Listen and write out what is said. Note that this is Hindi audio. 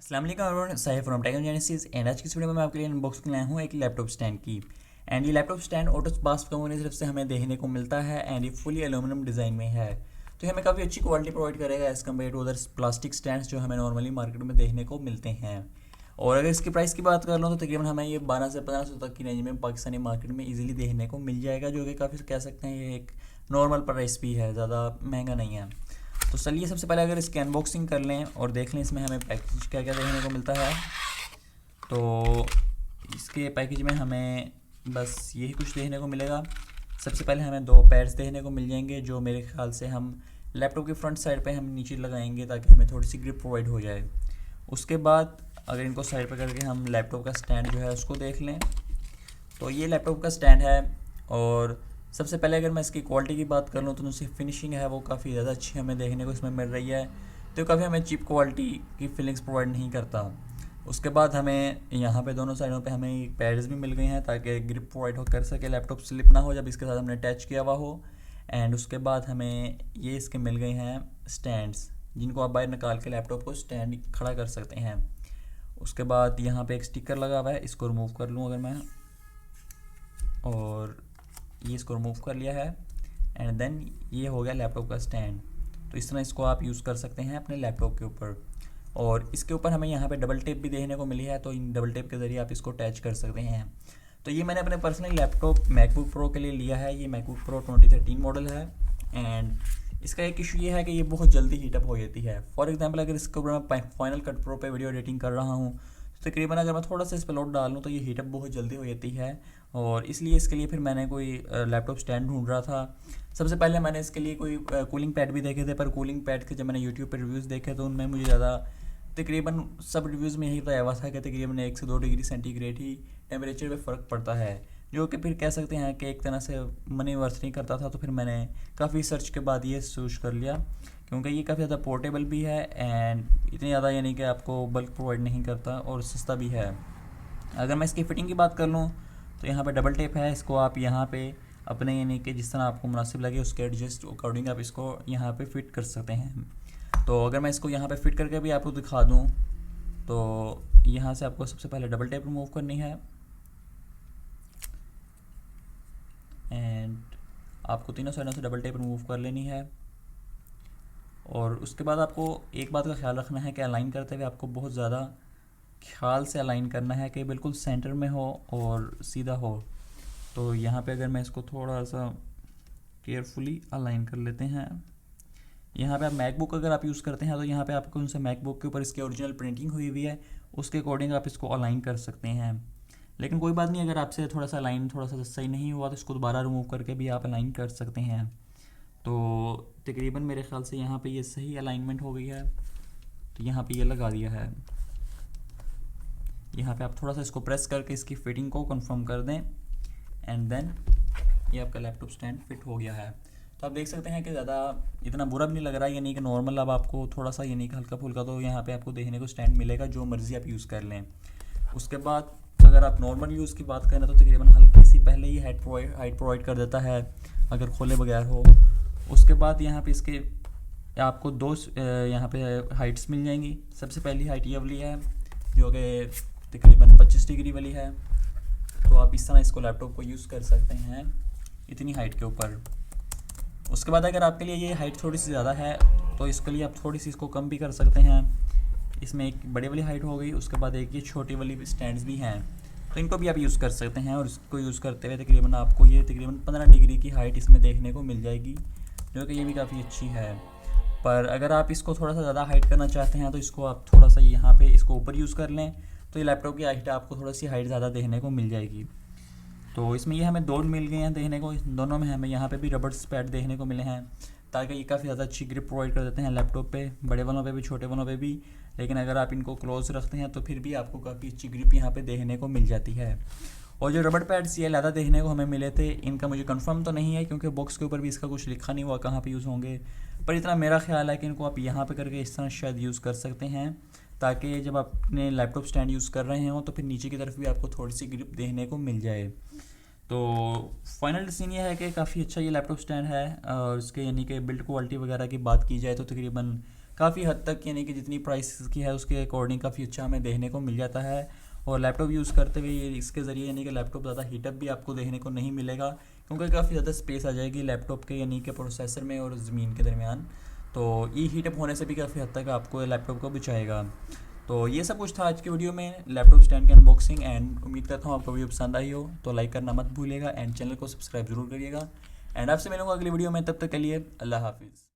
अस्सलाम वालेकुम everyone, Sahib from Tech Genesis and आज की इस वीडियो में मैं आपके लिए अनबॉक्सिंग लाया हूँ एक लैपटॉप स्टैंड की। एंड ये लैपटॉप स्टैंड ऑटोस्पास कंपनी की तरफ से हमें देखने को मिलता है एंड ये फुली एल्यूमिनियम डिज़ाइन में है। तो ये हमें काफ़ी अच्छी क्वालिटी प्रोवाइड करेगा as compare to other plastic stands जो हमें नॉर्मली मार्केट में देखने को मिलते हैं। और अगर इसकी प्राइस की बात कर लूँ तो तकरीबन हमें ये 12 से 1500 तक की रेंज में पाकिस्तानी मार्केट में इजीली देखने को मिल जाएगा, जो कि काफ़ी कह सकते हैं ये एक नॉर्मल प्राइस भी है, ज़्यादा महंगा नहीं है। तो चलिए सबसे पहले अगर इसकी अनबॉक्सिंग कर लें और देख लें इसमें हमें पैकेज क्या क्या देखने को मिलता है। तो इसके पैकेज में हमें बस यही कुछ देखने को मिलेगा। सबसे पहले हमें दो पैड्स देखने को मिल जाएंगे, जो मेरे ख्याल से हम लैपटॉप की फ्रंट साइड पे हम नीचे लगाएंगे ताकि हमें थोड़ी सी ग्रिप प्रोवाइड हो जाए। उसके बाद अगर इनको साइड पर करके हम लैपटॉप का स्टैंड जो है उसको देख लें, तो ये लैपटॉप का स्टैंड है। और सबसे पहले अगर मैं इसकी क्वालिटी की बात कर लूँ तो उसकी फिनिशिंग है वो काफ़ी ज़्यादा अच्छी हमें देखने को इसमें मिल रही है, तो काफ़ी हमें चीप क्वालिटी की फीलिंग्स प्रोवाइड नहीं करता। उसके बाद हमें यहाँ पे दोनों साइडों पे हमें पैड्स भी मिल गए हैं ताकि ग्रिप प्रोवाइड हो कर सके, लैपटॉप स्लिप ना हो जब इसके साथ हमने अटैच किया हुआ हो। एंड उसके बाद हमें ये इसके मिल गए हैं स्टैंड्स, जिनको आप बाहर निकाल के लैपटॉप को स्टैंड खड़ा कर सकते हैं। उसके बाद यहाँ पे एक स्टिकर लगा हुआ है, इसको रिमूव कर लूँ अगर मैं, और ये इसको रिमूव कर लिया है। एंड देन ये हो गया लैपटॉप का स्टैंड। तो इस तरह इसको आप यूज़ कर सकते हैं अपने लैपटॉप के ऊपर। और इसके ऊपर हमें यहाँ पे डबल टेप भी देखने को मिली है, तो इन डबल टेप के ज़रिए आप इसको अटैच कर सकते हैं। तो ये मैंने अपने पर्सनली लैपटॉप मैकबुक प्रो के लिए लिया है। ये मैकबुक प्रो 2013 मॉडल है। एंड इसका एक इशू ये है कि ये बहुत जल्दी हीटअप हो जाती है। फॉर एग्जांपल अगर इसके ऊपर मैं फाइनल कट प्रो पे वीडियो एडिटिंग कर रहा हूँ तो तकरीबन अगर मैं थोड़ा सा इस पर लोड डाल लूँ तो ये हीटअप बहुत जल्दी हो जाती है। और इसलिए इसके लिए फिर मैंने कोई लैपटॉप स्टैंड ढूंढ रहा था। सबसे पहले मैंने इसके लिए कोई कूलिंग पैड भी देखे थे, पर कूलिंग पैड के जब मैंने यूट्यूब पर रिव्यूज़ देखे तो उनमें मुझे ज़्यादा तकरीबन सब रिव्यूज़ में यही बताया हुआ था कि तकरीबन 1 से 2 डिग्री सेंटीग्रेड ही टेम्परेचर में फ़र्क पड़ता है, जो कि फिर कह सकते हैं कि एक तरह से मनी वर्थ नहीं करता था। तो फिर मैंने काफ़ी सर्च के बाद ये चूज़ कर लिया, क्योंकि ये काफ़ी ज़्यादा पोर्टेबल भी है एंड इतनी ज़्यादा यानी कि आपको बल्क प्रोवाइड नहीं करता और सस्ता भी है। अगर मैं इसकी फ़िटिंग की बात कर लूँ तो यहाँ पे डबल टेप है, इसको आप यहाँ पे अपने यानी कि जिस तरह आपको मुनासिब लगे उसके एडजस्ट अकॉर्डिंग आप इसको यहाँ पे फिट कर सकते हैं। तो अगर मैं इसको यहाँ पे फिट करके भी आपको दिखा दूँ तो यहाँ से आपको सबसे पहले डबल टेप रिमूव करनी है एंड आपको तीनों साइडों से डबल टेप रिमूव कर लेनी है। और उसके बाद आपको एक बात का ख्याल रखना है कि अलाइन करते हुए आपको बहुत ज़्यादा ख्याल से अलाइन करना है कि बिल्कुल सेंटर में हो और सीधा हो। तो यहाँ पे अगर मैं इसको थोड़ा सा केयरफुली अलाइन कर लेते हैं। यहाँ पे आप मैकबुक अगर आप यूज़ करते हैं तो यहाँ पे आपको उनसे मैकबुक के ऊपर इसकी ओरिजिनल प्रिंटिंग हुई हुई है, उसके अकॉर्डिंग आप इसको अलाइन कर सकते हैं। लेकिन कोई बात नहीं, अगर आपसे थोड़ा सा अलाइन थोड़ा सा सही नहीं हुआ तो इसको दोबारा रिमूव करके भी आप अलाइन कर सकते हैं। तो तकरीबन मेरे ख्याल से यहाँ पे ये सही अलाइनमेंट हो गई है, तो यहाँ पे ये लगा दिया है। यहाँ पे आप थोड़ा सा इसको प्रेस करके इसकी फिटिंग को कंफर्म कर दें एंड देन ये आपका लैपटॉप स्टैंड फिट हो गया है। तो आप देख सकते हैं कि ज़्यादा इतना बुरा भी नहीं लग रहा है, यानी कि नॉर्मल। अब आपको थोड़ा सा यानी कि हल्का फुल्का तो यहाँ पे आपको देखने को स्टैंड मिलेगा, जो मर्ज़ी आप यूज़ कर लें। उसके बाद अगर आप नॉर्मल यूज़ की बात करें तो तकरीबन हल्की सी पहले ही हाइट प्रोवाइड कर देता है अगर खोले बगैर हो। उसके बाद यहाँ पे इसके आपको दो यहाँ पे हाइट्स मिल जाएंगी। सबसे पहली हाइट ये वाली है जो कि तकरीबन 25 डिग्री वाली है। तो आप इस तरह इसको लैपटॉप को यूज़ कर सकते हैं इतनी हाइट के ऊपर। उसके बाद अगर आपके लिए ये हाइट थोड़ी सी ज़्यादा है तो इसके लिए आप थोड़ी सी इसको कम भी कर सकते हैं। इसमें एक बड़ी वाली हाइट हो गई, उसके बाद एक ये छोटी वाली स्टैंड्स भी हैं, तो इनको भी आप यूज़ कर सकते हैं। और इसको यूज़ करते हुए तकरीबन आपको ये तकरीबन 15 डिग्री की हाइट इसमें देखने को मिल जाएगी, जो कि ये भी काफ़ी अच्छी है। पर अगर आप इसको थोड़ा सा ज़्यादा हाइट करना चाहते हैं तो इसको आप थोड़ा सा यहाँ पे इसको ऊपर यूज़ कर लें, तो ये लैपटॉप की हाइट आपको थोड़ी सी हाइट ज़्यादा देखने को मिल जाएगी। तो इसमें ये हमें दो मिल गए हैं देखने को, दोनों में हमें यहाँ पे भी रबड़ पैड देखने को मिले हैं, ताकि ये काफ़ी ज़्यादा अच्छी ग्रिप प्रोवाइड कर देते हैं लैपटॉप पे, बड़े वालों पे भी छोटे वालों पे भी। लेकिन अगर आप इनको क्लोज रखते हैं तो फिर भी आपको काफ़ी अच्छी ग्रिप यहाँ पे देखने को मिल जाती है। और जो रबड़ पैड्स ये ज़्यादा देखने को हमें मिले थे, इनका मुझे कंफर्म तो नहीं है क्योंकि बॉक्स के ऊपर भी इसका कुछ लिखा नहीं हुआ कहाँ पे यूज़ होंगे, पर इतना मेरा ख्याल है कि इनको आप यहाँ पे करके इस तरह शायद यूज़ कर सकते हैं, ताकि जब आप अपने लैपटॉप स्टैंड यूज़ कर रहे हो तो फिर नीचे की तरफ भी आपको थोड़ी सी ग्रिप देखने को मिल जाए। तो फाइनल डिसीजन ये है कि काफ़ी अच्छा ये लैपटॉप स्टैंड है। और इसके यानी कि बिल्ड क्वालिटी वगैरह की बात की जाए तो तकरीबन काफ़ी हद तक यानी कि जितनी प्राइस की है उसके अकॉर्डिंग काफ़ी अच्छा हमें देखने को मिल जाता है। और लैपटॉप यूज़ करते हुए इसके ज़रिए यानी कि लैपटॉप ज़्यादा हीटअप भी आपको देखने को नहीं मिलेगा, क्योंकि काफ़ी ज़्यादा स्पेस आ जाएगी लैपटॉप के यानी कि प्रोसेसर में और ज़मीन के दरमियान। तो ये हीटअप होने से भी काफ़ी हद तक आपको लैपटॉप को बचाएगा। तो ये सब कुछ था आज की वीडियो में लैपटॉप स्टैंड की अनबॉक्सिंग। एंड उम्मीद करता हूँ आपको वीडियो पसंद आई हो, तो लाइक करना मत भूलिएगा एंड चैनल को सब्सक्राइब जरूर करिएगा। एंड आपसे मिलूंगा अगली वीडियो में, तब तक के लिए अल्लाह हाफिज़।